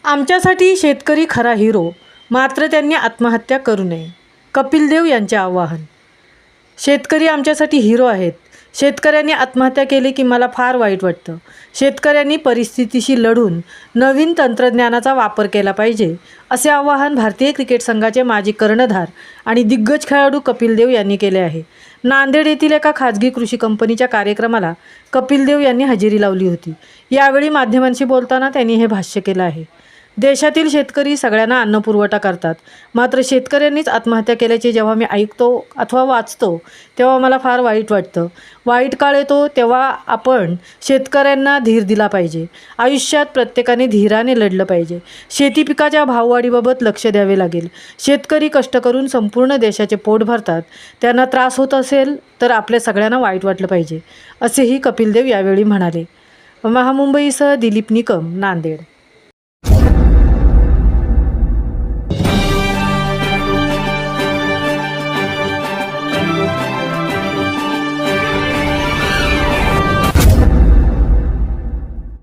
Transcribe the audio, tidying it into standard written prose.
आमच्यासाठी शेतकरी खरा हिरो, मात्र त्यांनी आत्महत्या करू नये. कपिल देव यांचे आवाहन. शेतकरी आमच्यासाठी हिरो आहेत. शेतकऱ्यांनी आत्महत्या केली की मला फार वाईट वाटतं. शेतकऱ्यांनी परिस्थितीशी लढून नवीन तंत्रज्ञानाचा वापर केला पाहिजे, असे आवाहन भारतीय क्रिकेट संघाचे माजी कर्णधार आणि दिग्गज खेळाडू कपिल देव यांनी केले आहे. नांदेड येथील एका खाजगी कृषी कंपनीच्या कार्यक्रमाला कपिल देव यांनी हजेरी लावली होती. यावेळी माध्यमांशी बोलताना त्यांनी हे भाष्य केलं आहे. देशातील शेतकरी सगळ्यांना अन्न पुरवठा करतात, मात्र शेतकऱ्यांनीच आत्महत्या केल्याचे जेव्हा मी ऐकतो अथवा वाचतो तेव्हा मला फार वाईट वाटतं. वाईट काळ येतो तेव्हा आपण शेतकऱ्यांना धीर दिला पाहिजे. आयुष्यात प्रत्येकाने धीराने लढलं पाहिजे. शेती पिकाच्या भाववाढीबाबत लक्ष द्यावे लागेल. शेतकरी कष्ट करून संपूर्ण देशाचे पोट भरतात. त्यांना त्रास होत असेल तर आपल्या सगळ्यांना वाईट वाटलं पाहिजे, असेही कपिल देव यावेळी म्हणाले. महामुंबईसह दिलीप निकम, नांदेड.